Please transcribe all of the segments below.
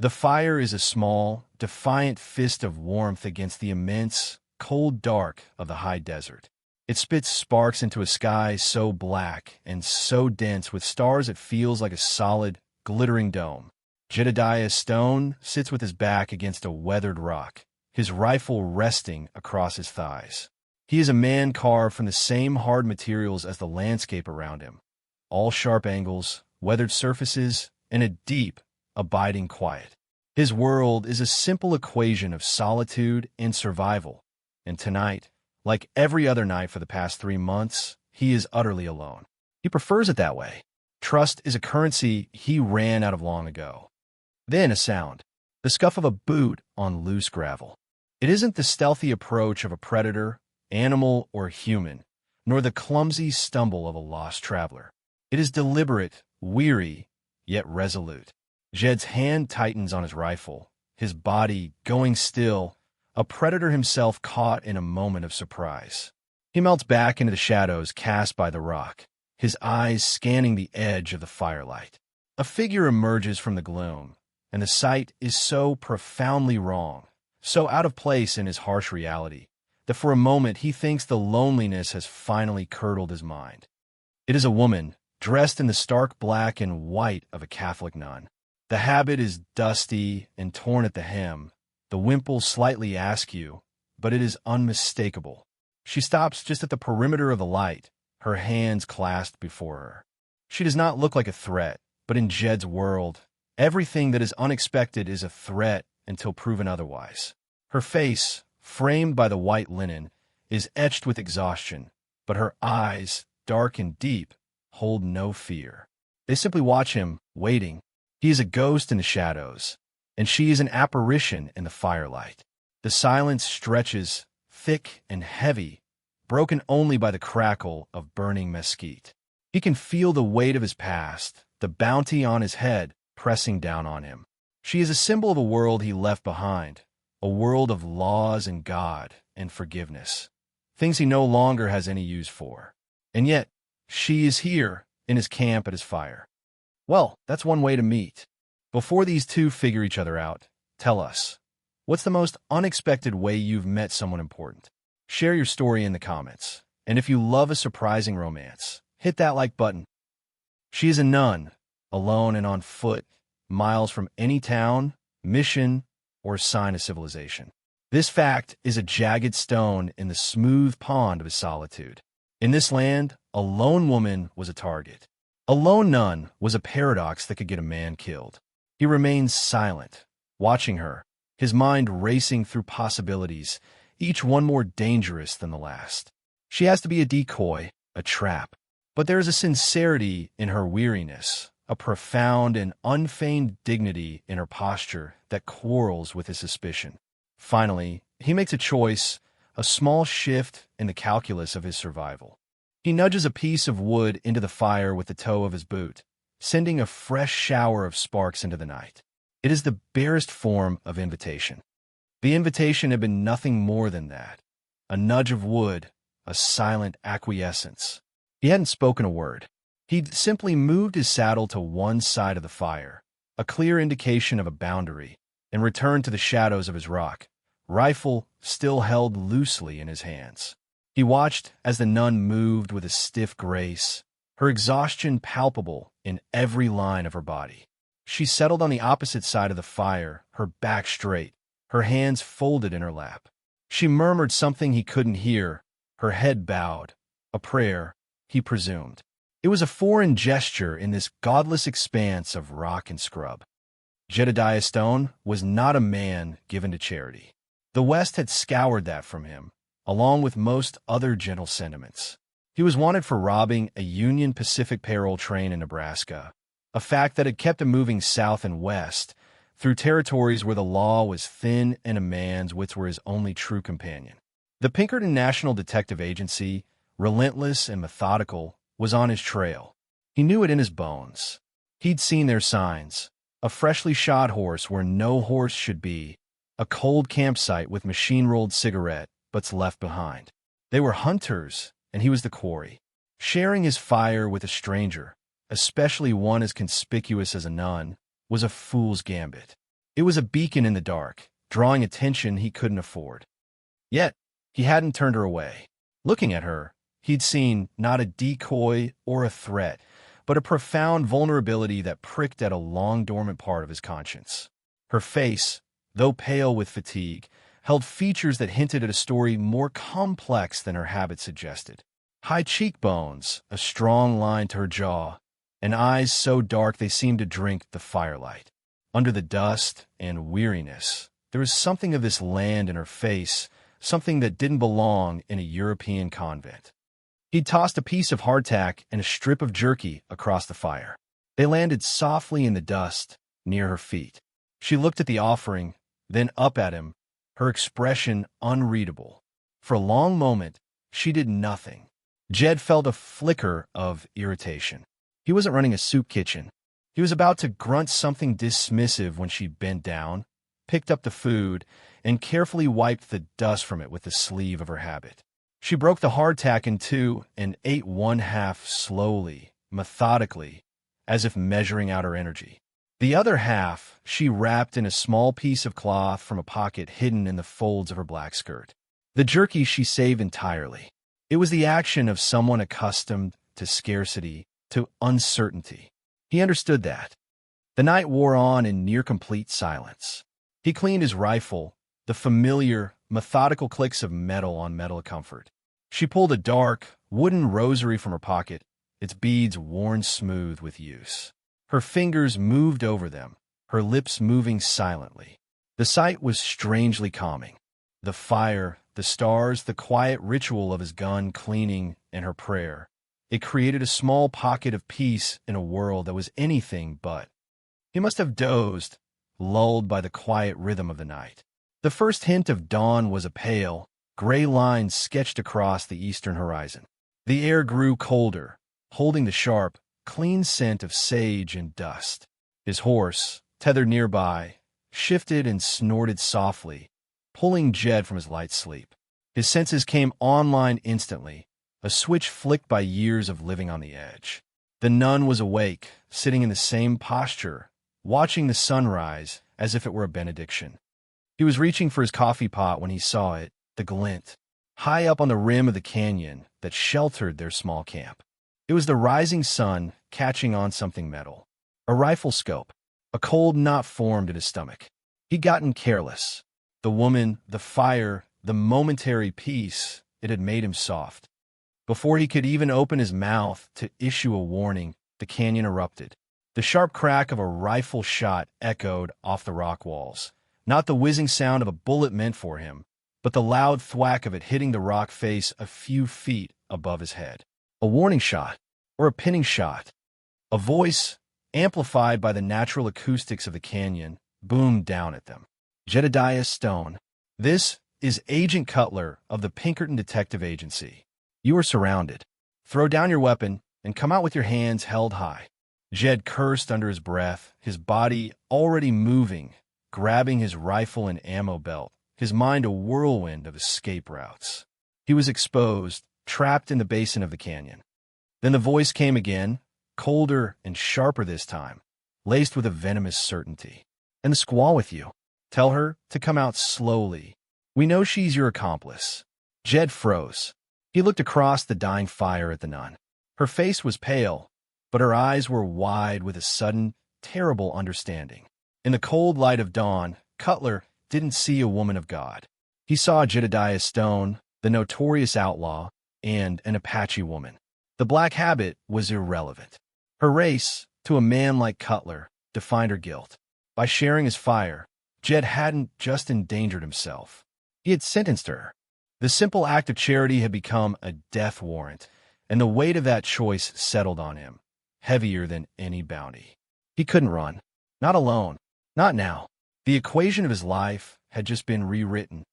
The fire is a small, defiant fist of warmth against the immense, cold dark of the high desert. It spits sparks into a sky so black and so dense with stars it feels like a solid, glittering dome. Jedediah Stone sits with his back against a weathered rock, his rifle resting across his thighs. He is a man carved from the same hard materials as the landscape around him, all sharp angles, weathered surfaces, and a deep, abiding quiet. His world is a simple equation of solitude and survival, and tonight, like every other night for the past 3 months, he is utterly alone. He prefers it that way. Trust is a currency he ran out of long ago. Then a sound, the scuff of a boot on loose gravel. It isn't the stealthy approach of a predator, animal, or human, nor the clumsy stumble of a lost traveler. It is deliberate, weary, yet resolute. Jed's hand tightens on his rifle, his body going still, a predator himself caught in a moment of surprise. He melts back into the shadows cast by the rock, his eyes scanning the edge of the firelight. A figure emerges from the gloom, and the sight is so profoundly wrong, so out of place in his harsh reality, that for a moment he thinks the loneliness has finally curdled his mind. It is a woman, dressed in the stark black and white of a Catholic nun. The habit is dusty and torn at the hem, the wimple slightly askew, but it is unmistakable. She stops just at the perimeter of the light, her hands clasped before her. She does not look like a threat, but in Jed's world, everything that is unexpected is a threat until proven otherwise. Her face, framed by the white linen, is etched with exhaustion, but her eyes, dark and deep, hold no fear. They simply watch him, waiting. He is a ghost in the shadows, and she is an apparition in the firelight. The silence stretches, thick and heavy, broken only by the crackle of burning mesquite. He can feel the weight of his past, the bounty on his head, pressing down on him. She is a symbol of a world he left behind, a world of laws and God and forgiveness, things he no longer has any use for. And yet, she is here, in his camp at his fire. Well, that's one way to meet. Before these two figure each other out, tell us, what's the most unexpected way you've met someone important? Share your story in the comments. And if you love a surprising romance, hit that like button. She is a nun, alone and on foot, miles from any town, mission, or sign of civilization. This fact is a jagged stone in the smooth pond of his solitude. In this land, a lone woman was a target. A lone nun was a paradox that could get a man killed. He remains silent, watching her, his mind racing through possibilities, each one more dangerous than the last. She has to be a decoy, a trap. But there is a sincerity in her weariness, a profound and unfeigned dignity in her posture that quarrels with his suspicion. Finally, he makes a choice, a small shift in the calculus of his survival. He nudges a piece of wood into the fire with the toe of his boot, sending a fresh shower of sparks into the night. It is the barest form of invitation. The invitation had been nothing more than that, a nudge of wood, a silent acquiescence. He hadn't spoken a word. He'd simply moved his saddle to one side of the fire, a clear indication of a boundary, and returned to the shadows of his rock, rifle still held loosely in his hands. He watched as the nun moved with a stiff grace, her exhaustion palpable in every line of her body. She settled on the opposite side of the fire, her back straight, her hands folded in her lap. She murmured something he couldn't hear, her head bowed, a prayer, he presumed. It was a foreign gesture in this godless expanse of rock and scrub. Jedediah Stone was not a man given to charity. The West had scoured that from him, along with most other gentle sentiments. He was wanted for robbing a Union Pacific payroll train in Nebraska, a fact that had kept him moving south and west through territories where the law was thin and a man's wits were his only true companion. The Pinkerton National Detective Agency, relentless and methodical, was on his trail. He knew it in his bones. He'd seen their signs, a freshly shod horse where no horse should be, a cold campsite with machine-rolled cigarette butts left behind. They were hunters, and he was the quarry. Sharing his fire with a stranger, especially one as conspicuous as a nun, was a fool's gambit. It was a beacon in the dark, drawing attention he couldn't afford. Yet, he hadn't turned her away. Looking at her, he'd seen not a decoy or a threat, but a profound vulnerability that pricked at a long-dormant part of his conscience. Her face, though pale with fatigue, held features that hinted at a story more complex than her habit suggested. High cheekbones, a strong line to her jaw, and eyes so dark they seemed to drink the firelight. Under the dust and weariness, there was something of this land in her face, something that didn't belong in a European convent. He tossed a piece of hardtack and a strip of jerky across the fire. They landed softly in the dust near her feet. She looked at the offering, then up at him, her expression unreadable. For a long moment, she did nothing. Jed felt a flicker of irritation. He wasn't running a soup kitchen. He was about to grunt something dismissive when she bent down, picked up the food, and carefully wiped the dust from it with the sleeve of her habit. She broke the hardtack in two and ate one half slowly, methodically, as if measuring out her energy. The other half she wrapped in a small piece of cloth from a pocket hidden in the folds of her black skirt. The jerky she saved entirely. It was the action of someone accustomed to scarcity, to uncertainty. He understood that. The night wore on in near-complete silence. He cleaned his rifle, the familiar, methodical clicks of metal on metal comfort. She pulled a dark, wooden rosary from her pocket, its beads worn smooth with use. Her fingers moved over them, her lips moving silently. The sight was strangely calming. The fire, the stars, the quiet ritual of his gun cleaning, and her prayer. It created a small pocket of peace in a world that was anything but. He must have dozed, lulled by the quiet rhythm of the night. The first hint of dawn was a pale, gray line sketched across the eastern horizon. The air grew colder, holding the sharp, clean scent of sage and dust. His horse, tethered nearby, shifted and snorted softly, pulling Jed from his light sleep. His senses came online instantly, a switch flicked by years of living on the edge. The nun was awake, sitting in the same posture, watching the sunrise as if it were a benediction. He was reaching for his coffee pot when he saw it, the glint, high up on the rim of the canyon that sheltered their small camp. It was the rising sun catching on something metal. A rifle scope, a cold knot formed in his stomach. He'd gotten careless. The woman, the fire, the momentary peace, it had made him soft. Before he could even open his mouth to issue a warning, the canyon erupted. The sharp crack of a rifle shot echoed off the rock walls. Not the whizzing sound of a bullet meant for him, but the loud thwack of it hitting the rock face a few feet above his head. A warning shot, or a pinning shot. A voice, amplified by the natural acoustics of the canyon, boomed down at them. Jedediah Stone. This is Agent Cutler of the Pinkerton Detective Agency. You are surrounded. Throw down your weapon and come out with your hands held high. Jed cursed under his breath, his body already moving, grabbing his rifle and ammo belt, his mind a whirlwind of escape routes. He was exposed, trapped in the basin of the canyon. Then the voice came again, colder and sharper this time, laced with a venomous certainty. And the squaw with you. Tell her to come out slowly. We know she's your accomplice. Jed froze. He looked across the dying fire at the nun. Her face was pale, but her eyes were wide with a sudden, terrible understanding. In the cold light of dawn, Cutler didn't see a woman of God. He saw Jedediah Stone, the notorious outlaw, and an Apache woman. The black habit was irrelevant. Her race, to a man like Cutler, defined her guilt. By sharing his fire, Jed hadn't just endangered himself. He had sentenced her. The simple act of charity had become a death warrant, and the weight of that choice settled on him, heavier than any bounty. He couldn't run. Not alone. Not now. The equation of his life had just been rewritten.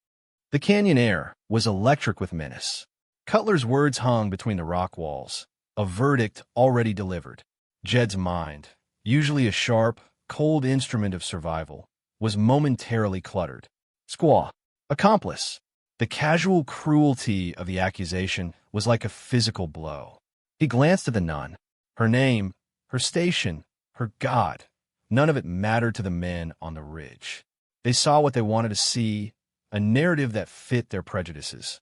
The canyon air was electric with menace. Cutler's words hung between the rock walls, a verdict already delivered. Jed's mind, usually a sharp, cold instrument of survival, was momentarily cluttered. Squaw. Accomplice. The casual cruelty of the accusation was like a physical blow. He glanced at the nun. Her name, her station, her God, none of it mattered to the men on the ridge. They saw what they wanted to see, a narrative that fit their prejudices.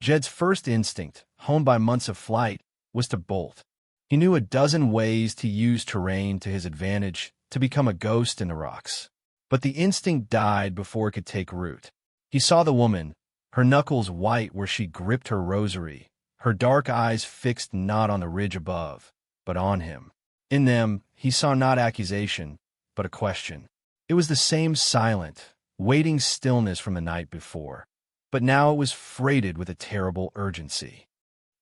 Jed's first instinct, honed by months of flight, was to bolt. He knew a dozen ways to use terrain to his advantage to become a ghost in the rocks. But the instinct died before it could take root. He saw the woman, her knuckles white where she gripped her rosary, her dark eyes fixed not on the ridge above, but on him. In them, he saw not accusation, but a question. It was the same silent, waiting stillness from the night before, but now it was freighted with a terrible urgency.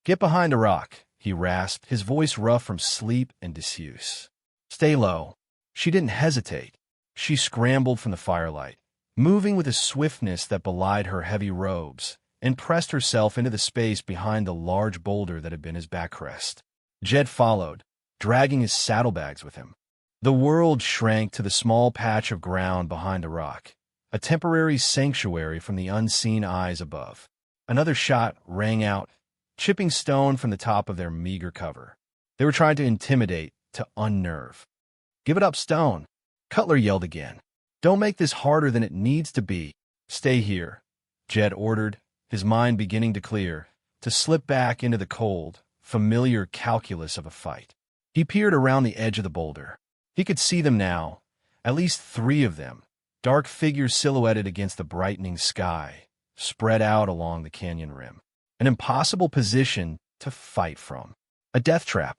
"Get behind a rock," he rasped, his voice rough from sleep and disuse. "Stay low." She didn't hesitate. She scrambled from the firelight, moving with a swiftness that belied her heavy robes, and pressed herself into the space behind the large boulder that had been his backrest. Jed followed, dragging his saddlebags with him. The world shrank to the small patch of ground behind the rock, a temporary sanctuary from the unseen eyes above. Another shot rang out, chipping stone from the top of their meager cover. They were trying to intimidate, to unnerve. "Give it up, Stone!" Cutler yelled again. "Don't make this harder than it needs to be." "Stay here," Jed ordered, his mind beginning to clear, to slip back into the cold, familiar calculus of a fight. He peered around the edge of the boulder. He could see them now, at least 3 of them, dark figures silhouetted against the brightening sky, spread out along the canyon rim. An impossible position to fight from. A death trap.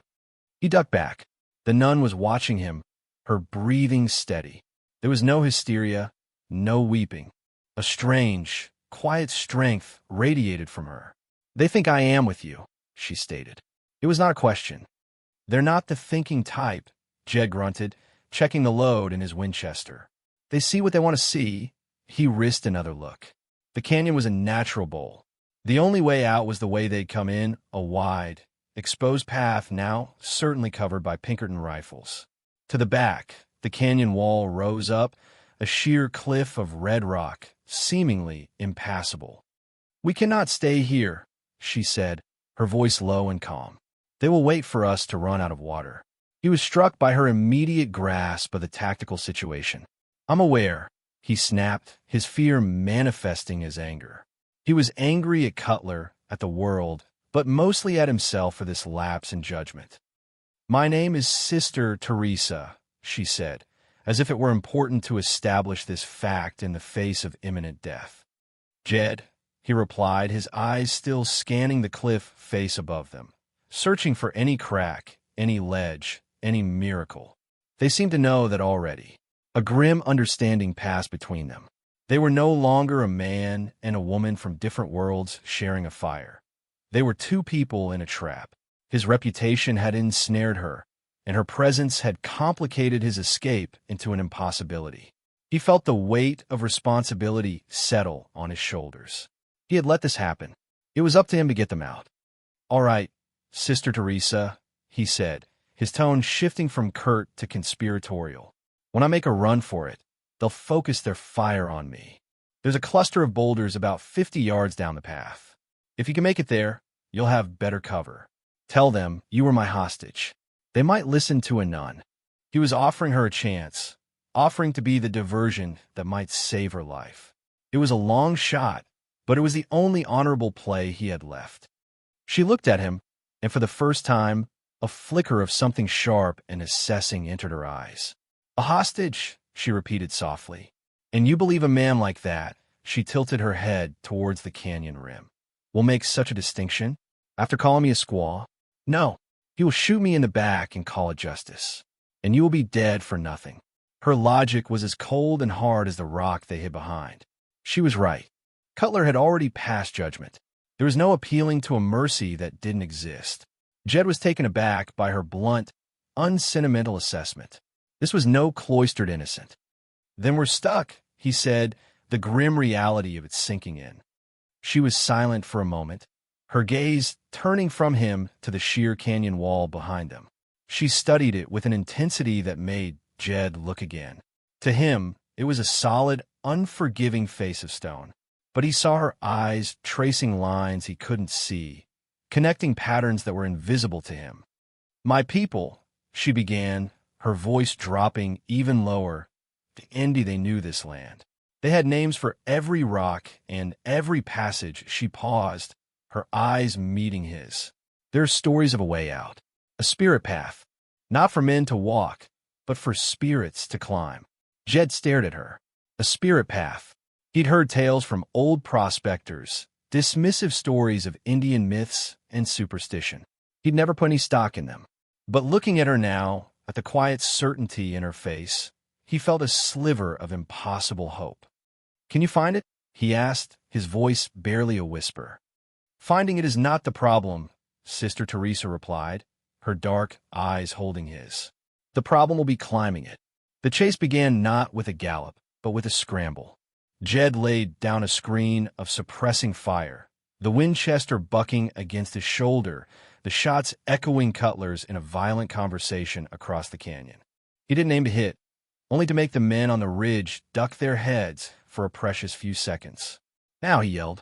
He ducked back. The nun was watching him, her breathing steady. There was no hysteria, no weeping. A strange, quiet strength radiated from her. "They think I am with you," she stated. It was not a question. "They're not the thinking type," Jed grunted, checking the load in his Winchester. "They see what they want to see." He risked another look. The canyon was a natural bowl. The only way out was the way they'd come in, a wide, exposed path now certainly covered by Pinkerton rifles. To the back, the canyon wall rose up, a sheer cliff of red rock, seemingly impassable. "We cannot stay here," she said, her voice low and calm. "They will wait for us to run out of water." He was struck by her immediate grasp of the tactical situation. "I'm aware," he snapped, his fear manifesting as anger. He was angry at Cutler, at the world, but mostly at himself for this lapse in judgment. "My name is Sister Teresa," she said, as if it were important to establish this fact in the face of imminent death. "Jed," he replied, his eyes still scanning the cliff face above them, searching for any crack, any ledge, any miracle. They seemed to know that already. A grim understanding passed between them. They were no longer a man and a woman from different worlds sharing a fire. They were 2 people in a trap. His reputation had ensnared her, and her presence had complicated his escape into an impossibility. He felt the weight of responsibility settle on his shoulders. He had let this happen. It was up to him to get them out. "All right, Sister Teresa," he said, his tone shifting from curt to conspiratorial. "When I make a run for it, they'll focus their fire on me. There's a cluster of boulders about 50 yards down the path. If you can make it there, you'll have better cover. Tell them you were my hostage. They might listen to a nun." He was offering her a chance, offering to be the diversion that might save her life. It was a long shot, but it was the only honorable play he had left. She looked at him, and for the first time, a flicker of something sharp and assessing entered her eyes. "A hostage," she repeated softly. "And you believe a man like that," she tilted her head towards the canyon rim, "will make such a distinction? After calling me a squaw? No, he will shoot me in the back and call it justice. And you will be dead for nothing." Her logic was as cold and hard as the rock they hid behind. She was right. Cutler had already passed judgment. There was no appealing to a mercy that didn't exist. Jed was taken aback by her blunt, unsentimental assessment. This was no cloistered innocent. "Then we're stuck," he said, the grim reality of it sinking in. She was silent for a moment, her gaze turning from him to the sheer canyon wall behind them. She studied it with an intensity that made Jed look again. To him, it was a solid, unforgiving face of stone. But he saw her eyes tracing lines he couldn't see, connecting patterns that were invisible to him. "My people," she began, her voice dropping even lower. The Indy they knew this land. They had names for every rock and every passage. She paused, her eyes meeting his. There are stories of a way out, a spirit path, not for men to walk, but for spirits to climb. Jed stared at her. A spirit path. He'd heard tales from old prospectors, dismissive stories of Indian myths and superstition. He'd never put any stock in them. But looking at her now, at the quiet certainty in her face, he felt a sliver of impossible hope. "Can you find it?" he asked, his voice barely a whisper. "Finding it is not the problem," Sister Teresa replied, her dark eyes holding his. "The problem will be climbing it." The chase began not with a gallop, but with a scramble. Jed laid down a screen of suppressing fire, the Winchester bucking against his shoulder, the shots echoing Cutler's in a violent conversation across the canyon. He didn't aim to hit, only to make the men on the ridge duck their heads for a precious few seconds. "Now," he yelled.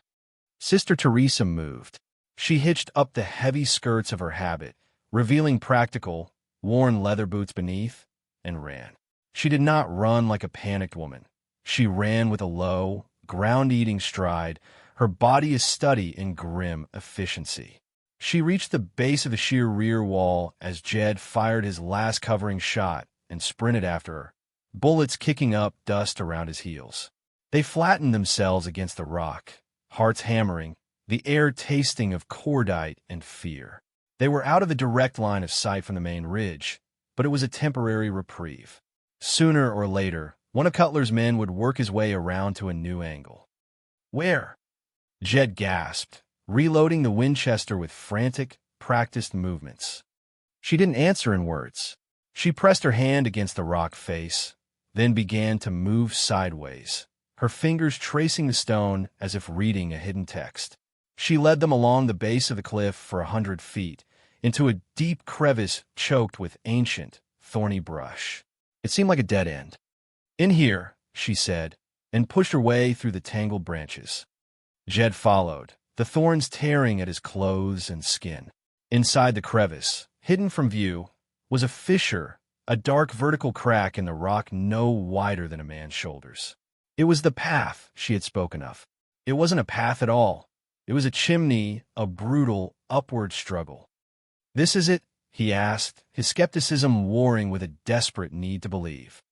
Sister Teresa moved. She hitched up the heavy skirts of her habit, revealing practical, worn leather boots beneath, and ran. She did not run like a panicked woman. She ran with a low, ground-eating stride, her body a study in grim efficiency. She reached the base of the sheer rear wall as Jed fired his last covering shot and sprinted after her, bullets kicking up dust around his heels. They flattened themselves against the rock, hearts hammering, the air tasting of cordite and fear. They were out of the direct line of sight from the main ridge, but it was a temporary reprieve. Sooner or later, one of Cutler's men would work his way around to a new angle. "Where?" Jed gasped, reloading the Winchester with frantic, practiced movements. She didn't answer in words. She pressed her hand against the rock face, then began to move sideways, her fingers tracing the stone as if reading a hidden text. She led them along the base of the cliff for 100 feet, into a deep crevice choked with ancient, thorny brush. It seemed like a dead end. "In here," she said, and pushed her way through the tangled branches. Jed followed, the thorns tearing at his clothes and skin. Inside the crevice, hidden from view, was a fissure, a dark vertical crack in the rock no wider than a man's shoulders. It was the path she had spoken of. It wasn't a path at all. It was a chimney, a brutal, upward struggle. "This is it?" he asked, his skepticism warring with a desperate need to believe.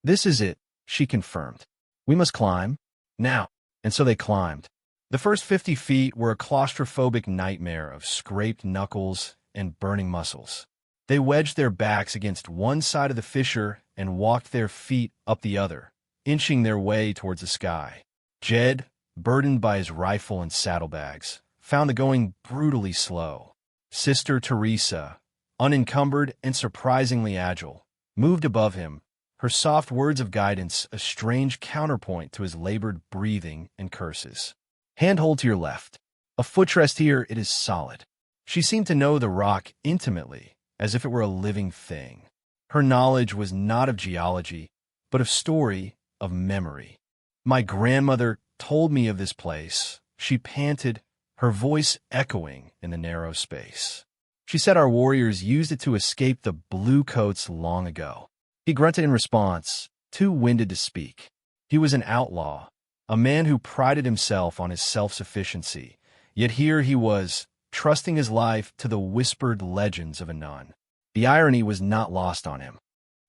"This is it," she confirmed. "We must climb. Now." And so they climbed. The first 50 feet were a claustrophobic nightmare of scraped knuckles and burning muscles. They wedged their backs against one side of the fissure and walked their feet up the other, inching their way towards the sky. Jed, burdened by his rifle and saddlebags, found the going brutally slow. Sister Teresa, unencumbered and surprisingly agile, moved above him, her soft words of guidance a strange counterpoint to his labored breathing and curses. "Handhold to your left. A footrest here, it is solid." She seemed to know the rock intimately, as if it were a living thing. Her knowledge was not of geology, but of story, of memory. "My grandmother told me of this place," she panted, her voice echoing in the narrow space. "She said our warriors used it to escape the bluecoats long ago." He grunted in response, too winded to speak. He was an outlaw, a man who prided himself on his self-sufficiency, yet here he was, trusting his life to the whispered legends of a nun. The irony was not lost on him.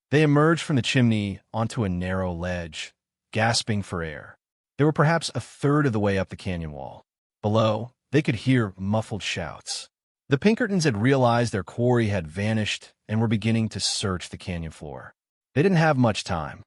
They emerged from the chimney onto a narrow ledge, gasping for air. They were perhaps a third of the way up the canyon wall. Below, they could hear muffled shouts. The Pinkertons had realized their quarry had vanished and were beginning to search the canyon floor. They didn't have much time.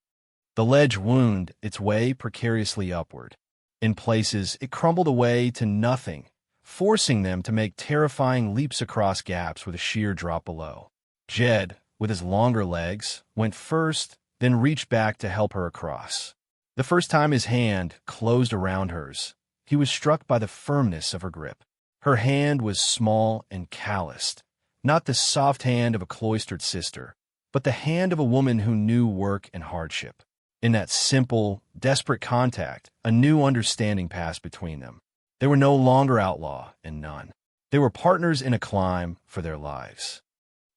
The ledge wound its way precariously upward. In places, it crumbled away to nothing, forcing them to make terrifying leaps across gaps with a sheer drop below. Jed, with his longer legs, went first, then reached back to help her across. The first time his hand closed around hers, he was struck by the firmness of her grip. Her hand was small and calloused, not the soft hand of a cloistered sister, but the hand of a woman who knew work and hardship. In that simple, desperate contact, a new understanding passed between them. They were no longer Outlaw and Nun. They were partners in a climb for their lives.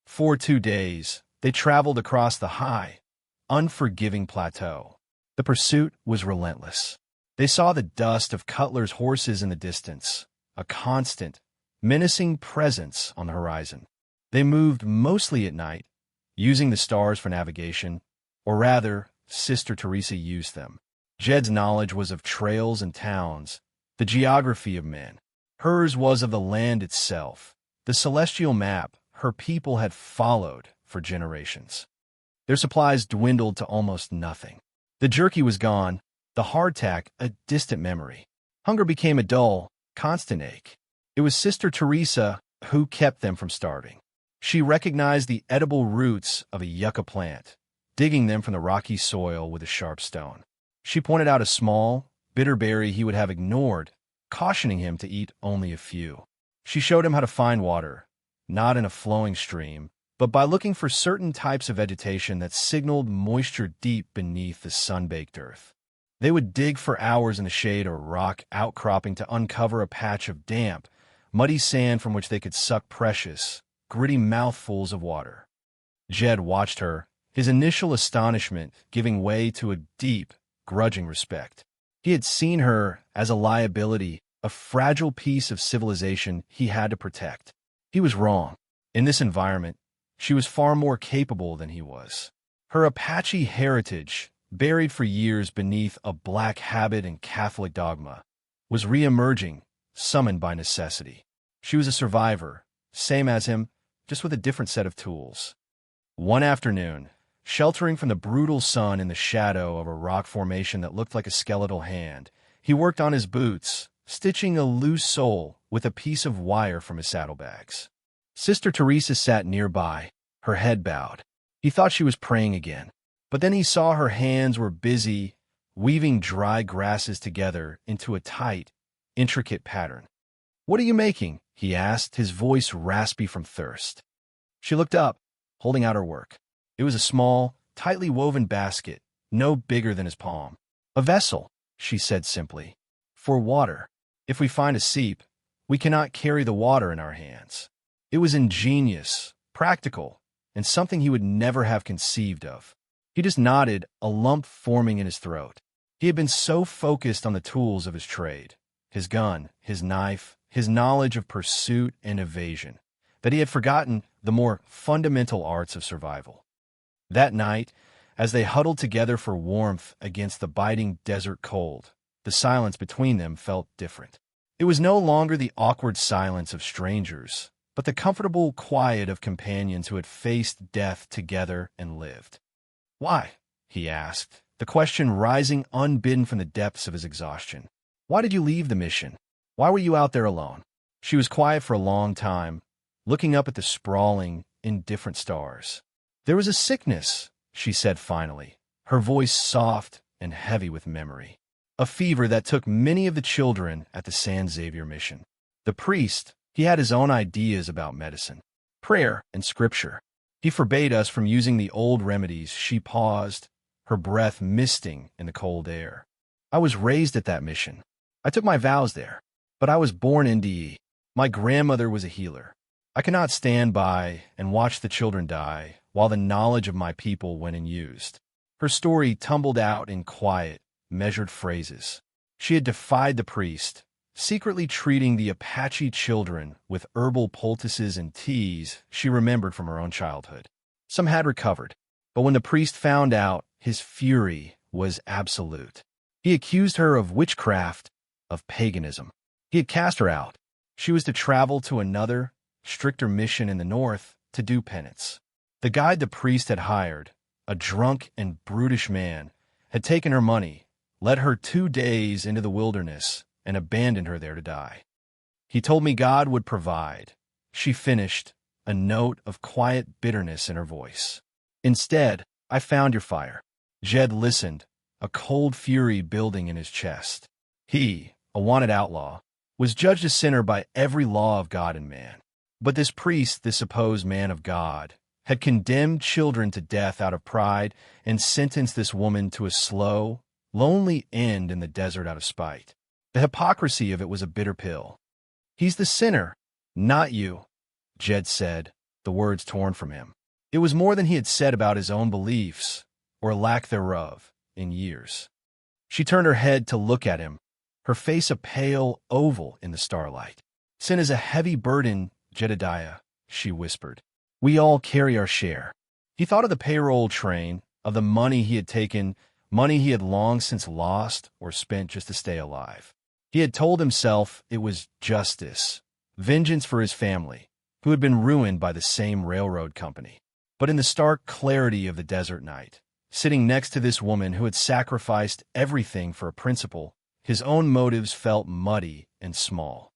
For 2 days, They traveled across the high, unforgiving plateau. The pursuit was relentless. They saw the dust of Cutler's horses in the distance, a constant, menacing presence on the horizon. They moved mostly at night, using the stars for navigation, or rather, Sister Teresa used them. Jed's knowledge was of trails and towns, the geography of men. Hers was of the land itself, the celestial map her people had followed for generations. Their supplies dwindled to almost nothing. The jerky was gone, the hardtack a distant memory. Hunger became a dull, constant ache. It was Sister Teresa who kept them from starving. She recognized the edible roots of a yucca plant, digging them from the rocky soil with a sharp stone. She pointed out a small, bitter berry he would have ignored, cautioning him to eat only a few. She showed him how to find water, not in a flowing stream, but by looking for certain types of vegetation that signaled moisture deep beneath the sun-baked earth. They would dig for hours in the shade of a rock outcropping to uncover a patch of damp, muddy sand from which they could suck precious, gritty mouthfuls of water. Jed watched her, his initial astonishment giving way to a deep, grudging respect. He had seen her as a liability, a fragile piece of civilization he had to protect. He was wrong. In this environment, she was far more capable than he was. Her Apache heritage, buried for years beneath a black habit and Catholic dogma, was re-emerging, summoned by necessity. She was a survivor, same as him, just with a different set of tools. One afternoon, sheltering from the brutal sun in the shadow of a rock formation that looked like a skeletal hand, he worked on his boots, stitching a loose sole with a piece of wire from his saddlebags. Sister Teresa sat nearby, her head bowed. He thought she was praying again, but then he saw her hands were busy, weaving dry grasses together into a tight, intricate pattern. "What are you making?" he asked, his voice raspy from thirst. She looked up, holding out her work. It was a small, tightly woven basket, no bigger than his palm. "A vessel," she said simply. "For water. If we find a seep, we cannot carry the water in our hands." It was ingenious, practical, and something he would never have conceived of. He just nodded, a lump forming in his throat. He had been so focused on the tools of his trade, his gun, his knife, his knowledge of pursuit and evasion, that he had forgotten the more fundamental arts of survival. That night, as they huddled together for warmth against the biting desert cold, the silence between them felt different. It was no longer the awkward silence of strangers, but the comfortable quiet of companions who had faced death together and lived. "Why?" he asked, the question rising unbidden from the depths of his exhaustion. "Why did you leave the mission? Why were you out there alone?" She was quiet for a long time, looking up at the sprawling, indifferent stars. "There was a sickness," she said finally, her voice soft and heavy with memory. "A fever that took many of the children at the San Xavier mission. The priest, he had his own ideas about medicine, prayer, and scripture. He forbade us from using the old remedies." She paused, her breath misting in the cold air. "I was raised at that mission. I took my vows there, but I was born NDE. My grandmother was a healer. I cannot stand by and watch the children die while the knowledge of my people went unused." Her story tumbled out in quiet, measured phrases. She had defied the priest, secretly treating the Apache children with herbal poultices and teas she remembered from her own childhood. Some had recovered, but when the priest found out, his fury was absolute. He accused her of witchcraft, of paganism. He had cast her out. She was to travel to another, stricter mission in the north to do penance. The guide the priest had hired, a drunk and brutish man, had taken her money, led her 2 days into the wilderness, and abandoned her there to die. "He told me God would provide," she finished, a note of quiet bitterness in her voice. "Instead, I found your fire." Jed listened, a cold fury building in his chest. He, a wanted outlaw, was judged a sinner by every law of God and man. But this priest, this supposed man of God, had condemned children to death out of pride and sentenced this woman to a slow, lonely end in the desert out of spite. The hypocrisy of it was a bitter pill. "He's the sinner, not you," Jed said, the words torn from him. It was more than he had said about his own beliefs, or lack thereof, in years. She turned her head to look at him, her face a pale oval in the starlight. "Sin is a heavy burden, Jedediah," she whispered. "We all carry our share." He thought of the payroll train, of the money he had taken, money he had long since lost or spent just to stay alive. He had told himself it was justice, vengeance for his family, who had been ruined by the same railroad company. But in the stark clarity of the desert night, sitting next to this woman who had sacrificed everything for a principle, his own motives felt muddy and small.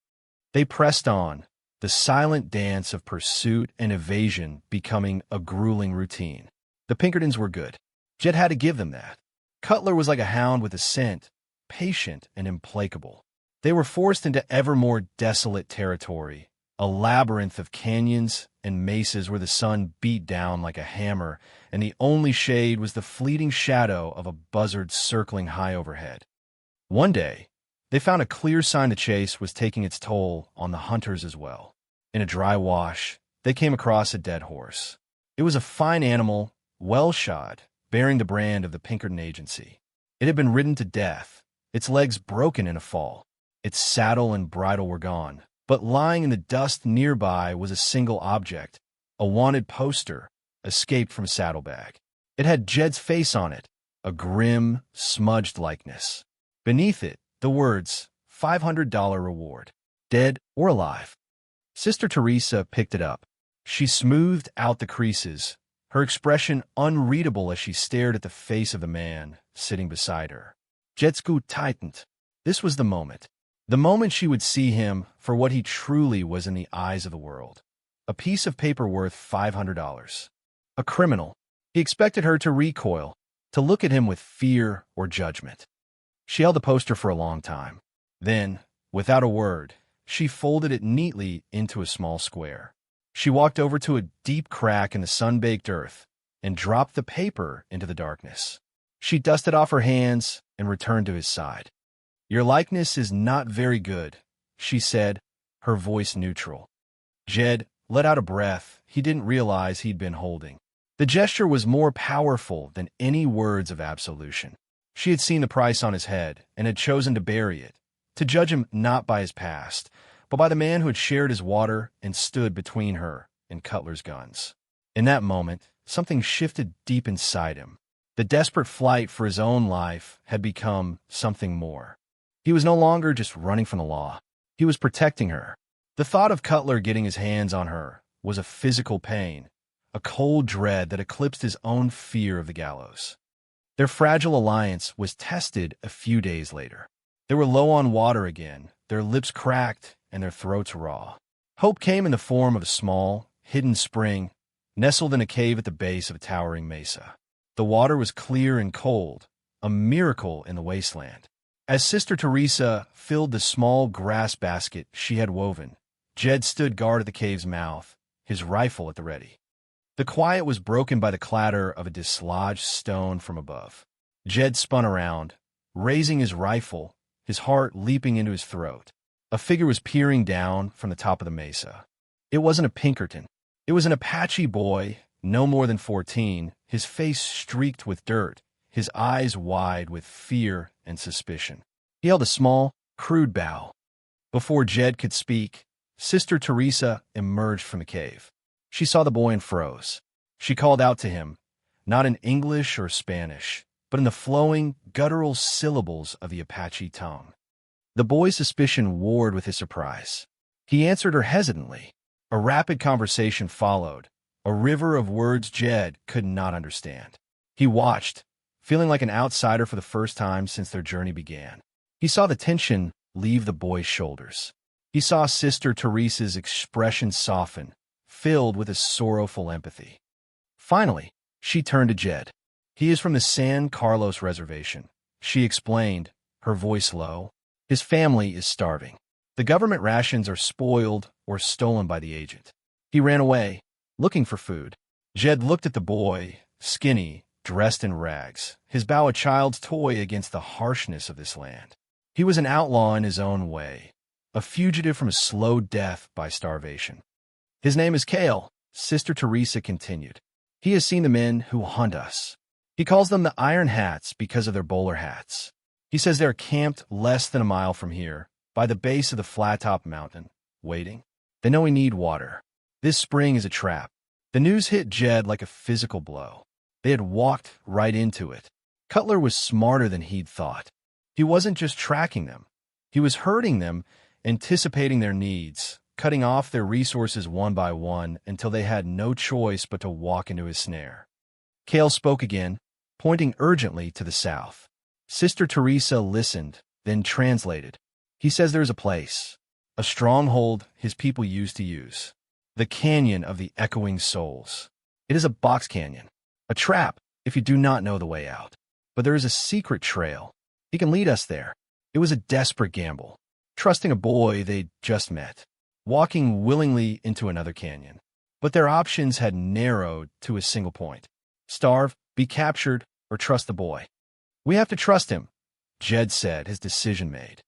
They pressed on, the silent dance of pursuit and evasion becoming a grueling routine. The Pinkertons were good. Jed had to give them that. Cutler was like a hound with a scent, patient and implacable. They were forced into ever more desolate territory, a labyrinth of canyons and mesas where the sun beat down like a hammer, and the only shade was the fleeting shadow of a buzzard circling high overhead. One day, they found a clear sign the chase was taking its toll on the hunters as well. In a dry wash, they came across a dead horse. It was a fine animal, well shod, bearing the brand of the Pinkerton Agency. It had been ridden to death, its legs broken in a fall. Its saddle and bridle were gone, but lying in the dust nearby was a single object, a wanted poster, escaped from a saddlebag. It had Jed's face on it, a grim, smudged likeness. Beneath it, the words, $500 reward, dead or alive. Sister Teresa picked it up. She smoothed out the creases, her expression unreadable as she stared at the face of the man sitting beside her. Jed's gut tightened. This was the moment. The moment she would see him for what he truly was in the eyes of the world. A piece of paper worth $500. A criminal. He expected her to recoil, to look at him with fear or judgment. She held the poster for a long time. Then, without a word, she folded it neatly into a small square. She walked over to a deep crack in the sun-baked earth and dropped the paper into the darkness. She dusted off her hands and returned to his side. "Your likeness is not very good," she said, her voice neutral. Jed let out a breath he didn't realize he'd been holding. The gesture was more powerful than any words of absolution. She had seen the price on his head and had chosen to bury it, to judge him not by his past, but by the man who had shared his water and stood between her and Cutler's guns. In that moment, something shifted deep inside him. The desperate flight for his own life had become something more. He was no longer just running from the law. He was protecting her. The thought of Cutler getting his hands on her was a physical pain, a cold dread that eclipsed his own fear of the gallows. Their fragile alliance was tested a few days later. They were low on water again, their lips cracked and their throats raw. Hope came in the form of a small, hidden spring, nestled in a cave at the base of a towering mesa. The water was clear and cold, a miracle in the wasteland. As Sister Teresa filled the small grass basket she had woven, Jed stood guard at the cave's mouth, his rifle at the ready. The quiet was broken by the clatter of a dislodged stone from above. Jed spun around, raising his rifle, his heart leaping into his throat. A figure was peering down from the top of the mesa. It wasn't a Pinkerton. It was an Apache boy, no more than 14, his face streaked with dirt, his eyes wide with fear and suspicion. He held a small, crude bow. Before Jed could speak, Sister Teresa emerged from the cave. She saw the boy and froze. She called out to him, not in English or Spanish, but in the flowing, guttural syllables of the Apache tongue. The boy's suspicion warred with his surprise. He answered her hesitantly. A rapid conversation followed, a river of words Jed could not understand. He watched, feeling like an outsider for the first time since their journey began. He saw the tension leave the boy's shoulders. He saw Sister Teresa's expression soften, filled with a sorrowful empathy. Finally, she turned to Jed. "He is from the San Carlos Reservation," she explained, her voice low. "His family is starving. The government rations are spoiled or stolen by the agent. He ran away, looking for food." Jed looked at the boy, skinny, dressed in rags, his bow a child's toy against the harshness of this land. He was an outlaw in his own way, a fugitive from a slow death by starvation. "His name is Cale," Sister Teresa continued. He has seen the men who hunt us. He calls them the Iron Hats because of their bowler hats. He says they're camped less than a mile from here, by the base of the flat-top mountain, waiting. They know we need water. This spring is a trap. The news hit Jed like a physical blow. They had walked right into it. Cutler was smarter than he'd thought. He wasn't just tracking them. He was herding them, anticipating their needs, cutting off their resources one by one until they had no choice but to walk into his snare. Cale spoke again, pointing urgently to the south. Sister Teresa listened, then translated. He says there's a place, a stronghold his people used to use. The Canyon of the Echoing Souls. It is a box canyon, a trap if you do not know the way out. But there is a secret trail. He can lead us there. It was a desperate gamble, trusting a boy they'd just met, walking willingly into another canyon. But their options had narrowed to a single point. Starve, be captured, or trust the boy. We have to trust him, Jed said, his decision made.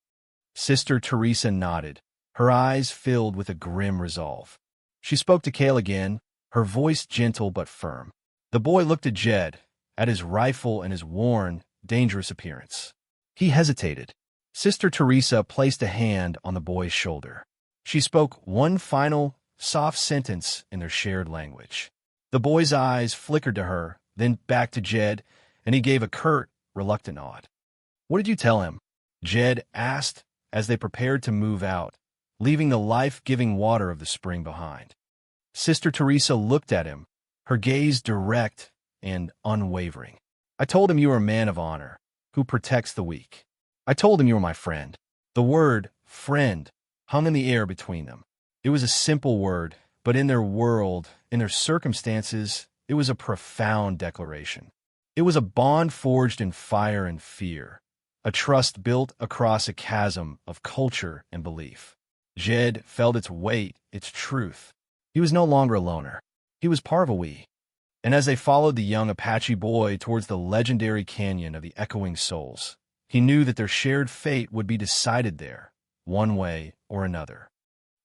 Sister Teresa nodded, her eyes filled with a grim resolve. She spoke to Cale again, her voice gentle but firm. The boy looked at Jed, at his rifle and his worn, dangerous appearance. He hesitated. Sister Teresa placed a hand on the boy's shoulder. She spoke one final, soft sentence in their shared language. The boy's eyes flickered to her, then back to Jed, and he gave a curt, reluctant nod. What did you tell him? Jed asked as they prepared to move out, leaving the life-giving water of the spring behind. Sister Teresa looked at him, her gaze direct and unwavering. I told him you were a man of honor, who protects the weak. I told him you were my friend. The word, friend, hung in the air between them. It was a simple word, but in their world, in their circumstances, it was a profound declaration. It was a bond forged in fire and fear, a trust built across a chasm of culture and belief. Jed felt its weight, its truth. He was no longer a loner. He was part of a we. And as they followed the young Apache boy towards the legendary canyon of the Echoing Souls, he knew that their shared fate would be decided there, one way or another.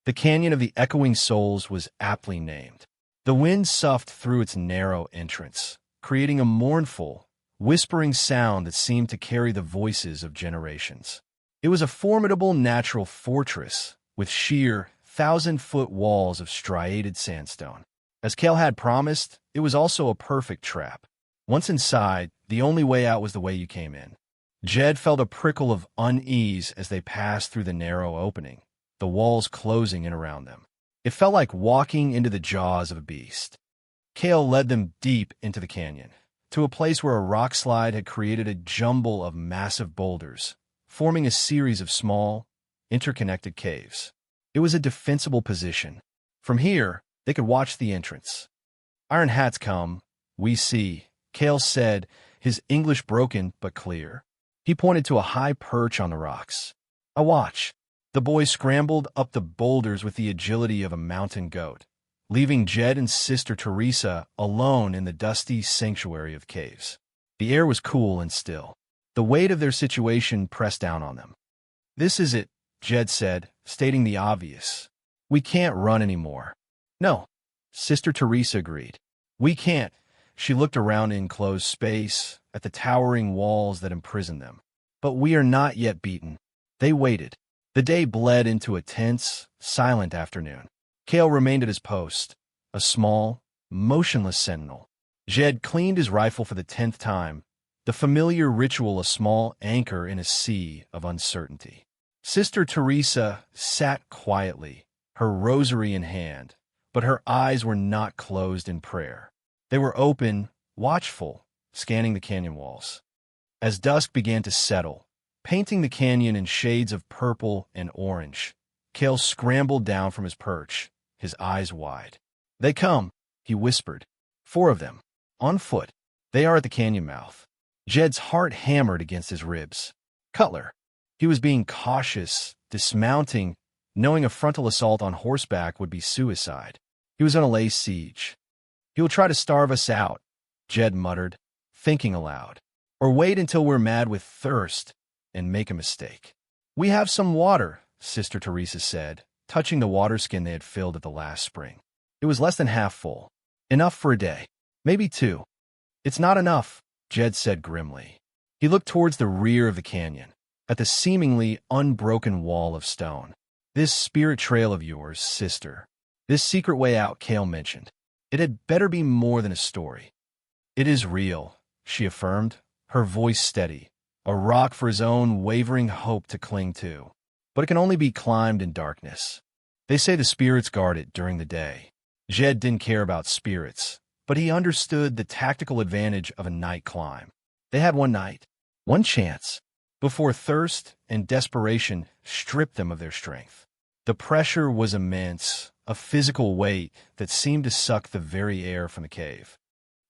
The Canyon of the Echoing Souls was aptly named. The wind soughed through its narrow entrance, creating a mournful, whispering sound that seemed to carry the voices of generations. It was a formidable natural fortress with sheer, 1,000-foot walls of striated sandstone. As Cale had promised, it was also a perfect trap. Once inside, the only way out was the way you came in. Jed felt a prickle of unease as they passed through the narrow opening, the walls closing in around them. It felt like walking into the jaws of a beast. Cale led them deep into the canyon, to a place where a rock slide had created a jumble of massive boulders, forming a series of small, interconnected caves. It was a defensible position. From here, they could watch the entrance. Iron Hats come, we see, Cale said, his English broken but clear. He pointed to a high perch on the rocks. I watch. The boy scrambled up the boulders with the agility of a mountain goat, leaving Jed and Sister Teresa alone in the dusty sanctuary of caves. The air was cool and still. The weight of their situation pressed down on them. This is it, Jed said, stating the obvious. We can't run anymore. No, Sister Teresa agreed. We can't. She looked around in enclosed space, at the towering walls that imprisoned them. But we are not yet beaten. They waited. The day bled into a tense, silent afternoon. Cale remained at his post, a small, motionless sentinel. Jed cleaned his rifle for the 10th time, the familiar ritual a small anchor in a sea of uncertainty. Sister Teresa sat quietly, her rosary in hand, but her eyes were not closed in prayer. They were open, watchful, scanning the canyon walls. As dusk began to settle, painting the canyon in shades of purple and orange, Cale scrambled down from his perch, his eyes wide. They come, he whispered. 4 of them, on foot. They are at the canyon mouth. Jed's heart hammered against his ribs. Cutler. He was being cautious, dismounting, knowing a frontal assault on horseback would be suicide. He was on a lay siege. He will try to starve us out, Jed muttered, thinking aloud. Or wait until we're mad with thirst and make a mistake. We have some water, Sister Teresa said, touching the water skin they had filled at the last spring. It was less than half full. Enough for a day. Maybe 2. It's not enough, Jed said grimly. He looked towards the rear of the canyon, at the seemingly unbroken wall of stone. This spirit trail of yours, sister. This secret way out Cale mentioned. It had better be more than a story. It is real, she affirmed, her voice steady, a rock for his own wavering hope to cling to. But it can only be climbed in darkness. They say the spirits guard it during the day. Jed didn't care about spirits, but he understood the tactical advantage of a night climb. They had one night, one chance, before thirst and desperation stripped them of their strength. The pressure was immense, a physical weight that seemed to suck the very air from the cave.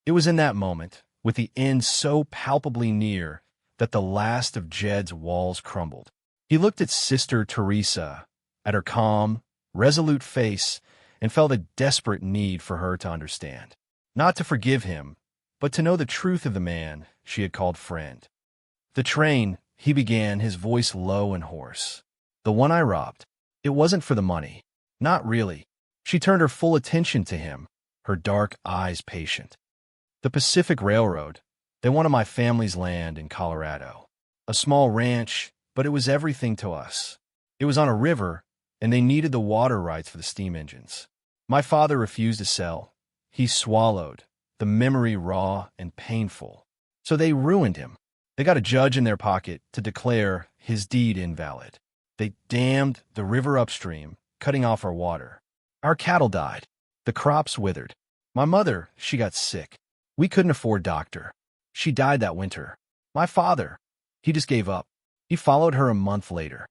It was in that moment, with the end so palpably near, that the last of Jed's walls crumbled. He looked at Sister Teresa, at her calm, resolute face, and felt a desperate need for her to understand. Not to forgive him, but to know the truth of the man she had called friend. "The train," he began, his voice low and hoarse. "The one I robbed. It wasn't for the money. Not really." She turned her full attention to him, her dark eyes patient. "The Pacific Railroad. They wanted my family's land in Colorado. A small ranch, but it was everything to us. It was on a river, and they needed the water rights for the steam engines. My father refused to sell. He swallowed, the memory raw and painful. So they ruined him. They got a judge in their pocket to declare his deed invalid. They dammed the river upstream, cutting off our water. Our cattle died. The crops withered. My mother, she got sick. We couldn't afford a doctor. She died that winter. My father, he just gave up. He followed her a month later.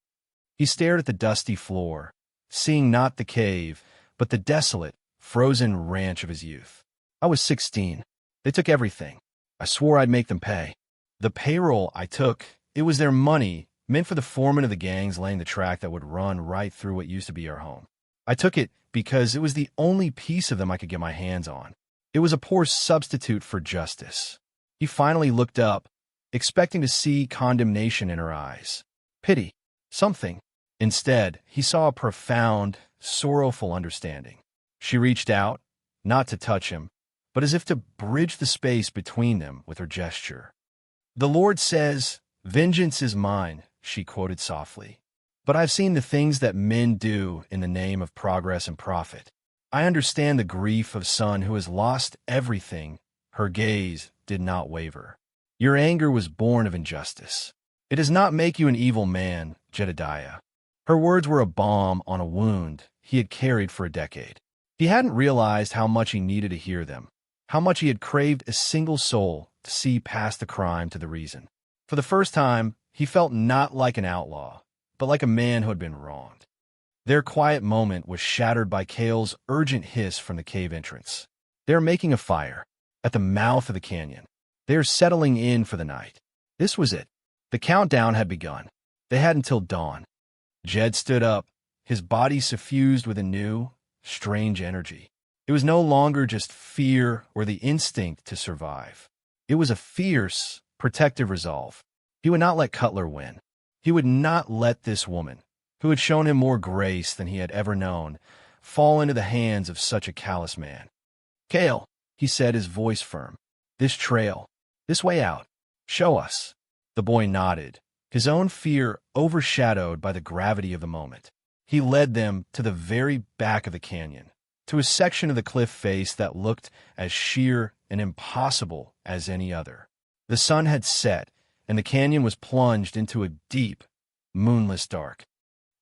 He stared at the dusty floor, seeing not the cave, but the desolate, frozen ranch of his youth. I was 16. They took everything. I swore I'd make them pay. The payroll I took, it was their money, meant for the foreman of the gangs laying the track that would run right through what used to be our home. I took it because it was the only piece of them I could get my hands on. It was a poor substitute for justice." He finally looked up, expecting to see condemnation in her eyes. Pity. Something. Instead, he saw a profound, sorrowful understanding. She reached out, not to touch him, but as if to bridge the space between them with her gesture. "The Lord says, 'Vengeance is mine,'" she quoted softly. "But I've seen the things that men do in the name of progress and profit. I understand the grief of son who has lost everything." Her gaze did not waver. "Your anger was born of injustice. It does not make you an evil man, Jedediah." Her words were a balm on a wound he had carried for a decade. He hadn't realized how much he needed to hear them, how much he had craved a single soul to see past the crime to the reason. For the first time, he felt not like an outlaw, but like a man who had been wronged. Their quiet moment was shattered by Cale's urgent hiss from the cave entrance. They are making a fire at the mouth of the canyon. They are settling in for the night. This was it. The countdown had begun. They had until dawn. Jed stood up, his body suffused with a new, strange energy. It was no longer just fear or the instinct to survive. It was a fierce, protective resolve. He would not let Cutler win. He would not let this woman, who had shown him more grace than he had ever known, fall into the hands of such a callous man. "Cale," he said, his voice firm. "This trail, this way out. Show us." The boy nodded, his own fear overshadowed by the gravity of the moment. He led them to the very back of the canyon, to a section of the cliff face that looked as sheer and impossible as any other. The sun had set, and the canyon was plunged into a deep, moonless dark.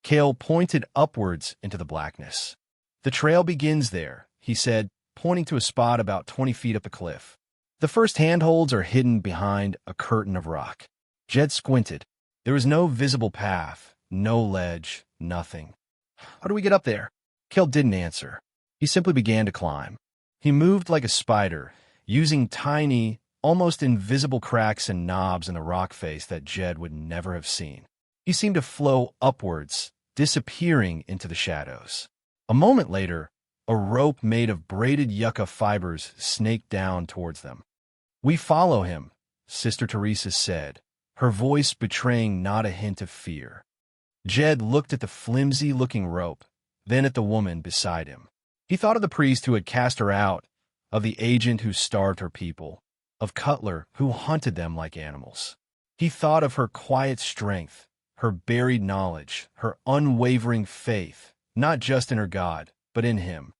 Cale pointed upwards into the blackness. "The trail begins there," he said, pointing to a spot about 20 feet up the cliff. "The first handholds are hidden behind a curtain of rock." Jed squinted. There was no visible path, no ledge, nothing. "How do we get up there?" Cale didn't answer. He simply began to climb. He moved like a spider, using tiny, almost invisible cracks and knobs in the rock face that Jed would never have seen. He seemed to flow upwards, disappearing into the shadows. A moment later, a rope made of braided yucca fibers snaked down towards them. "We follow him," Sister Teresa said, her voice betraying not a hint of fear. Jed looked at the flimsy-looking rope, then at the woman beside him. He thought of the priest who had cast her out, of the agent who starved her people, of Cutler who hunted them like animals. He thought of her quiet strength, her buried knowledge, her unwavering faith, not just in her God, but in him.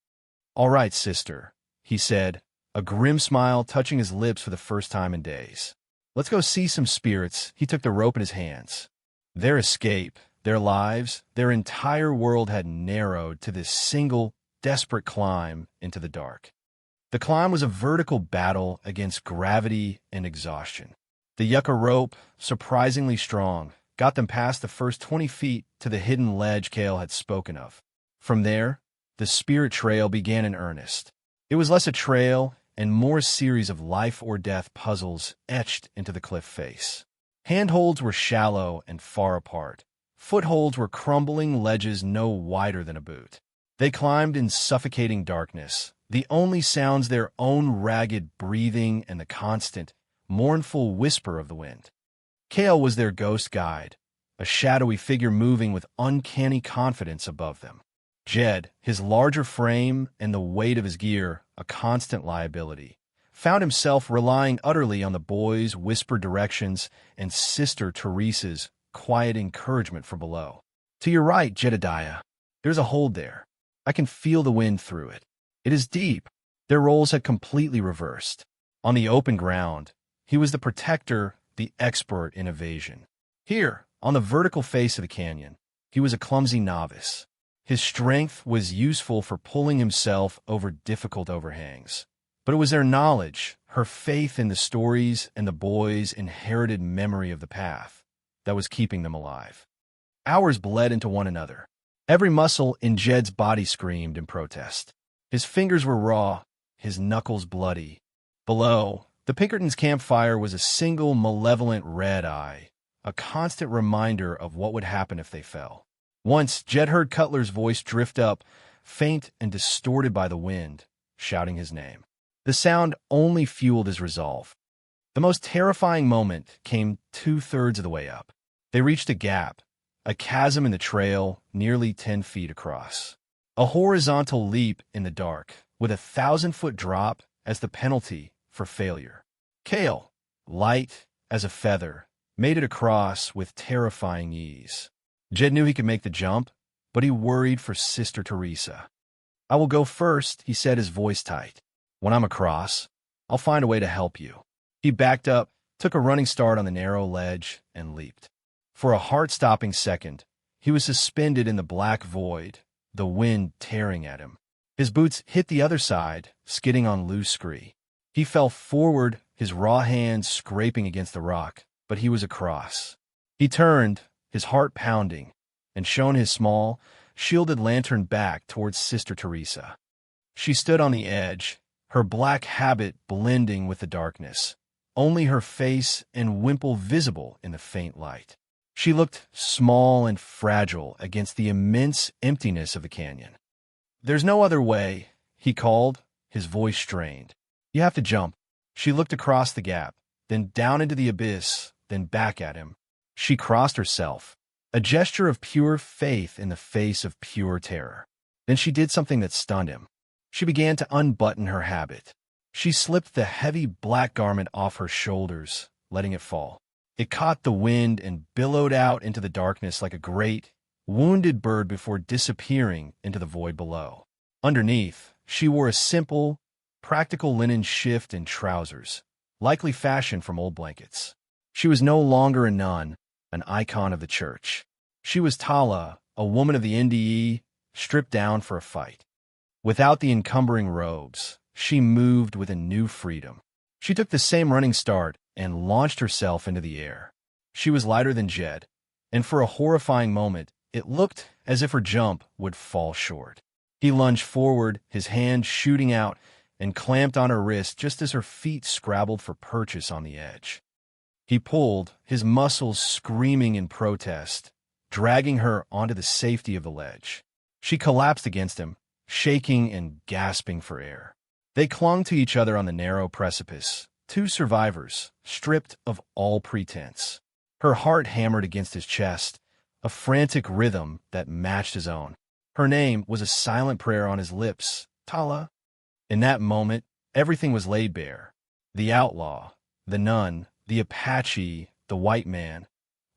"All right, sister," he said, a grim smile touching his lips for the first time in days. "Let's go see some spirits." He took the rope in his hands. Their escape, their lives, their entire world had narrowed to this single, desperate climb into the dark. The climb was a vertical battle against gravity and exhaustion. The yucca rope, surprisingly strong, got them past the first 20 feet to the hidden ledge Cale had spoken of. From there, the spirit trail began in earnest. It was less a trail and more a series of life-or-death puzzles etched into the cliff face. Handholds were shallow and far apart. Footholds were crumbling ledges no wider than a boot. They climbed in suffocating darkness, the only sounds their own ragged breathing and the constant, mournful whisper of the wind. Cale was their ghost guide, a shadowy figure moving with uncanny confidence above them. Jed, his larger frame and the weight of his gear, a constant liability, found himself relying utterly on the boys' whispered directions and Sister Teresa's quiet encouragement from below. "To your right, Jedediah. There's a hold there. I can feel the wind through it. It is deep." Their roles had completely reversed. On the open ground, he was the protector, the expert in evasion. Here, on the vertical face of the canyon, he was a clumsy novice. His strength was useful for pulling himself over difficult overhangs. But it was their knowledge, her faith in the stories and the boys' inherited memory of the path, that was keeping them alive. Hours bled into one another. Every muscle in Jed's body screamed in protest. His fingers were raw, his knuckles bloody. Below, the Pinkertons' campfire was a single malevolent red eye, a constant reminder of what would happen if they fell. Once, Jed heard Cutler's voice drift up, faint and distorted by the wind, shouting his name. The sound only fueled his resolve. The most terrifying moment came 2/3 of the way up. They reached a gap, a chasm in the trail nearly 10 feet across. A horizontal leap in the dark, with a 1,000-foot drop as the penalty for failure. Cale, light as a feather, made it across with terrifying ease. Jed knew he could make the jump, but he worried for Sister Teresa. "I will go first," he said, his voice tight. "When I'm across, I'll find a way to help you." He backed up, took a running start on the narrow ledge, and leaped. For a heart-stopping second, he was suspended in the black void, the wind tearing at him. His boots hit the other side, skidding on loose scree. He fell forward, his raw hands scraping against the rock, but he was across. He turned, his heart pounding, and shone his small, shielded lantern back towards Sister Teresa. She stood on the edge, her black habit blending with the darkness, only her face and wimple visible in the faint light. She looked small and fragile against the immense emptiness of the canyon. "There's no other way," he called, his voice strained. "You have to jump." She looked across the gap, then down into the abyss, then back at him. She crossed herself, a gesture of pure faith in the face of pure terror. Then she did something that stunned him. She began to unbutton her habit. She slipped the heavy black garment off her shoulders, letting it fall. It caught the wind and billowed out into the darkness like a great, wounded bird before disappearing into the void below. Underneath, she wore a simple, practical linen shift and trousers, likely fashioned from old blankets. She was no longer a nun, an icon of the church. She was Tala, a woman of the NDE, stripped down for a fight. Without the encumbering robes, she moved with a new freedom. She took the same running start and launched herself into the air. She was lighter than Jed, and for a horrifying moment, it looked as if her jump would fall short. He lunged forward, his hand shooting out, and clamped on her wrist just as her feet scrabbled for purchase on the edge. He pulled, his muscles screaming in protest, dragging her onto the safety of the ledge. She collapsed against him, shaking and gasping for air. They clung to each other on the narrow precipice, two survivors, stripped of all pretense. Her heart hammered against his chest, a frantic rhythm that matched his own. Her name was a silent prayer on his lips, Tala. In that moment, everything was laid bare. The outlaw, the nun, the Apache, the white man.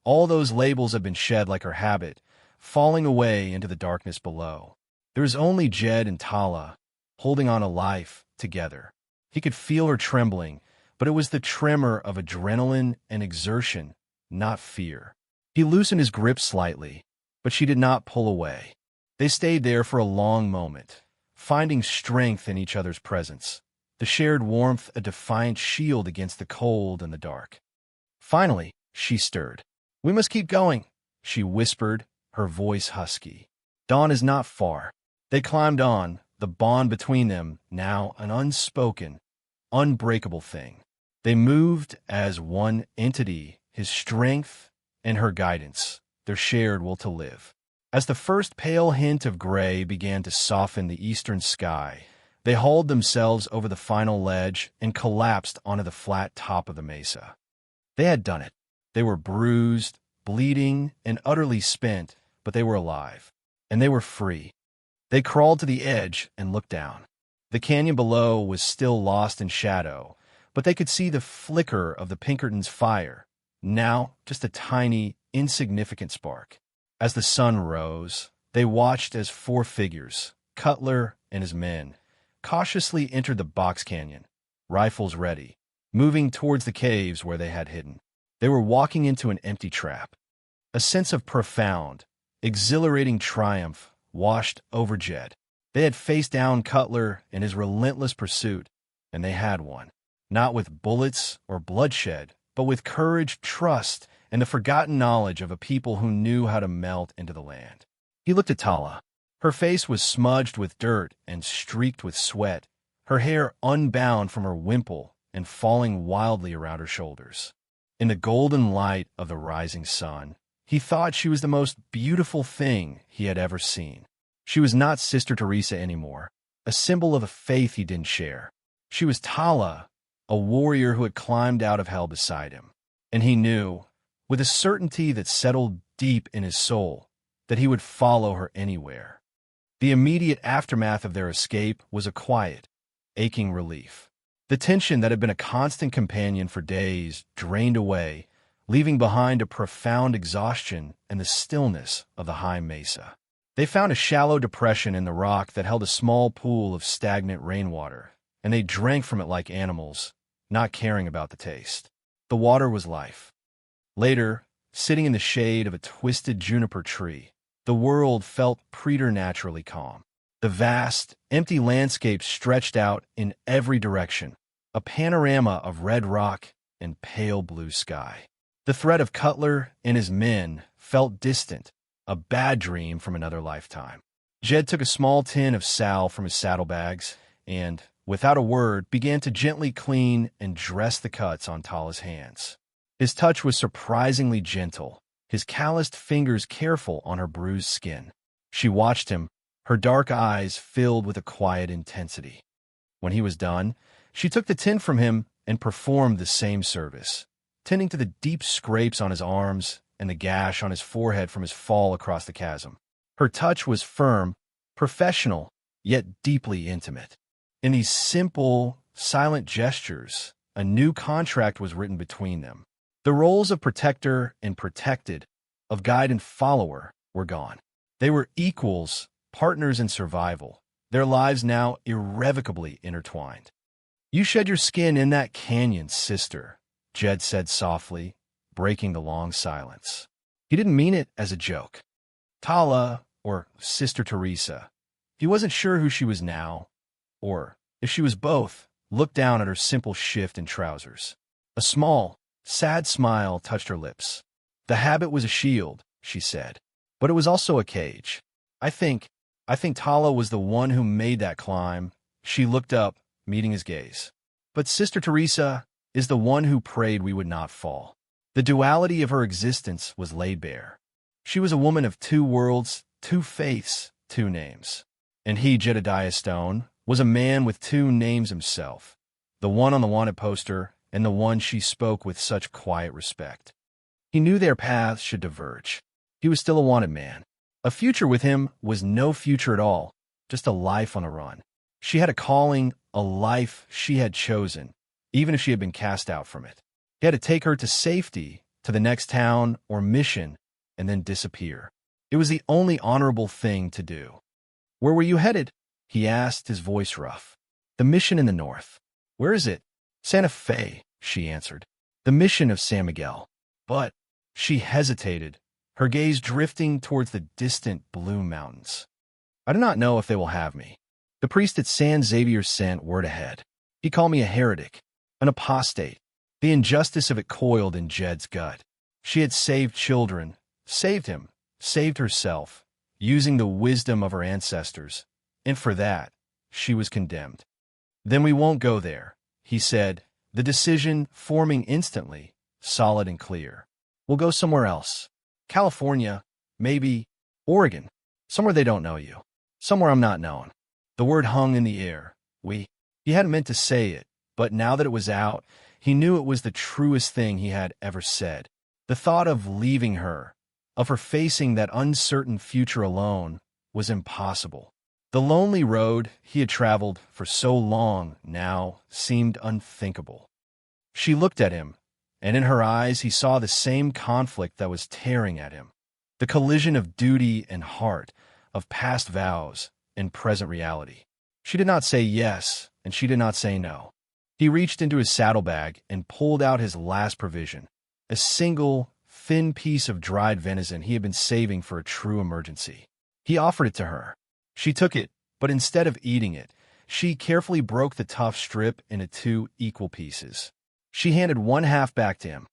All those labels had been shed like her habit, falling away into the darkness below. There was only Jed and Tala, holding on to life together. He could feel her trembling, but it was the tremor of adrenaline and exertion, not fear. He loosened his grip slightly, but she did not pull away. They stayed there for a long moment, finding strength in each other's presence, the shared warmth a defiant shield against the cold and the dark. Finally, she stirred. "We must keep going," she whispered, her voice husky. "Dawn is not far." They climbed on, the bond between them now an unspoken, unbreakable thing. They moved as one entity, his strength and her guidance, their shared will to live. As the first pale hint of gray began to soften the eastern sky, they hauled themselves over the final ledge and collapsed onto the flat top of the mesa. They had done it. They were bruised, bleeding, and utterly spent, but they were alive, and they were free. They crawled to the edge and looked down. The canyon below was still lost in shadow, but they could see the flicker of the Pinkertons' fire, now just a tiny, insignificant spark. As the sun rose, they watched as 4 figures, Cutler and his men, cautiously entered the box canyon, rifles ready, moving towards the caves where they had hidden. They were walking into an empty trap. A sense of profound, exhilarating triumph washed over Jed. They had faced down Cutler in his relentless pursuit, and they had won. Not with bullets or bloodshed, but with courage, trust, and the forgotten knowledge of a people who knew how to melt into the land. He looked at Tala. Her face was smudged with dirt and streaked with sweat, her hair unbound from her wimple and falling wildly around her shoulders. In the golden light of the rising sun, he thought she was the most beautiful thing he had ever seen. She was not Sister Teresa anymore, a symbol of a faith he didn't share. She was Tala, a warrior who had climbed out of hell beside him. And he knew, with a certainty that settled deep in his soul, that he would follow her anywhere. The immediate aftermath of their escape was a quiet, aching relief. The tension that had been a constant companion for days drained away, leaving behind a profound exhaustion and the stillness of the high mesa. They found a shallow depression in the rock that held a small pool of stagnant rainwater, and they drank from it like animals, not caring about the taste. The water was life. Later, sitting in the shade of a twisted juniper tree, the world felt preternaturally calm. The vast, empty landscape stretched out in every direction, a panorama of red rock and pale blue sky. The threat of Cutler and his men felt distant, a bad dream from another lifetime. Jed took a small tin of sal from his saddlebags and, without a word, began to gently clean and dress the cuts on Tala's hands. His touch was surprisingly gentle, his calloused fingers careful on her bruised skin. She watched him, her dark eyes filled with a quiet intensity. When he was done, she took the tin from him and performed the same service, tending to the deep scrapes on his arms and the gash on his forehead from his fall across the chasm. Her touch was firm, professional, yet deeply intimate. In these simple, silent gestures, a new contract was written between them. The roles of protector and protected, of guide and follower, were gone. They were equals, partners in survival, their lives now irrevocably intertwined. "You shed your skin in that canyon, sister," Jed said softly, breaking the long silence. He didn't mean it as a joke. Tala, or Sister Teresa, he wasn't sure who she was now, or if she was both, looked down at her simple shift in trousers. A small, sad smile touched her lips. "The habit was a shield," she said, "but it was also a cage. I think Tala was the one who made that climb." She looked up, meeting his gaze. "But Sister Teresa is the one who prayed we would not fall." The duality of her existence was laid bare. She was a woman of 2 worlds, 2 faiths, 2 names. And he, Jedediah Stone, was a man with 2 names himself, the one on the wanted poster and the one she spoke with such quiet respect. He knew their paths should diverge. He was still a wanted man. A future with him was no future at all, just a life on a run. She had a calling, a life she had chosen, even if she had been cast out from it. He had to take her to safety, to the next town or mission, and then disappear. It was the only honorable thing to do. "Where were you headed?" he asked, his voice rough. "The mission in the north." "Where is it?" "Santa Fe," she answered. "The mission of San Miguel." "But—" She hesitated, her gaze drifting towards the distant blue mountains. "I do not know if they will have me. The priest at San Xavier sent word ahead. He called me a heretic, an apostate." The injustice of it coiled in Jed's gut. She had saved children, saved him, saved herself, using the wisdom of her ancestors, and for that, she was condemned. "Then we won't go there," he said, the decision forming instantly, solid and clear. "We'll go somewhere else. California, maybe Oregon, somewhere they don't know you, somewhere I'm not known." The word hung in the air. He hadn't meant to say it, but now that it was out, he knew it was the truest thing he had ever said. The thought of leaving her, of her facing that uncertain future alone, was impossible. The lonely road he had traveled for so long now seemed unthinkable. She looked at him, and in her eyes he saw the same conflict that was tearing at him. The collision of duty and heart, of past vows and present reality. She did not say yes, and she did not say no. He reached into his saddlebag and pulled out his last provision, a single, thin piece of dried venison he had been saving for a true emergency. He offered it to her. She took it, but instead of eating it, she carefully broke the tough strip into 2 equal pieces. She handed one half back to him.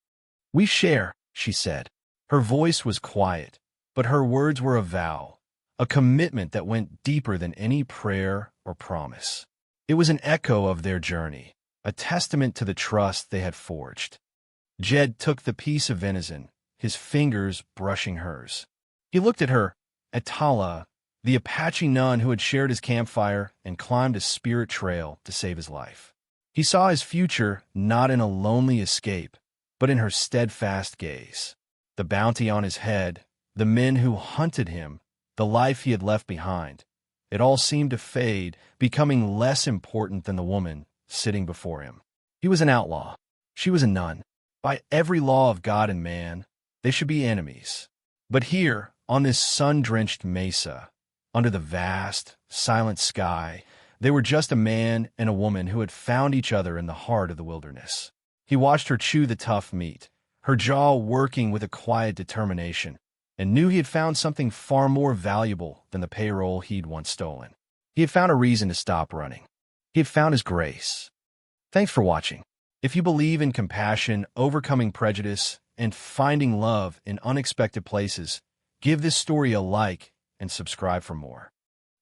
"We share," she said. Her voice was quiet, but her words were a vow, a commitment that went deeper than any prayer or promise. It was an echo of their journey, a testament to the trust they had forged. Jed took the piece of venison, his fingers brushing hers. He looked at her, at Tala, the Apache Nun who had shared his campfire and climbed a spirit trail to save his life. He saw his future not in a lonely escape, but in her steadfast gaze. The bounty on his head, the men who hunted him, the life he had left behind. It all seemed to fade, becoming less important than the woman sitting before him. He was an outlaw. She was a nun. By every law of God and man, they should be enemies. But here, on this sun-drenched mesa, under the vast, silent sky, they were just a man and a woman who had found each other in the heart of the wilderness. He watched her chew the tough meat, her jaw working with a quiet determination, and knew he had found something far more valuable than the payroll he'd once stolen. He had found a reason to stop running. He had found his grace. Thanks for watching. If you believe in compassion, overcoming prejudice, and finding love in unexpected places, give this story a like and subscribe for more.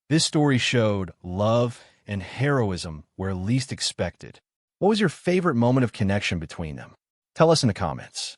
This story showed love and heroism where least expected. What was your favorite moment of connection between them? Tell us in the comments.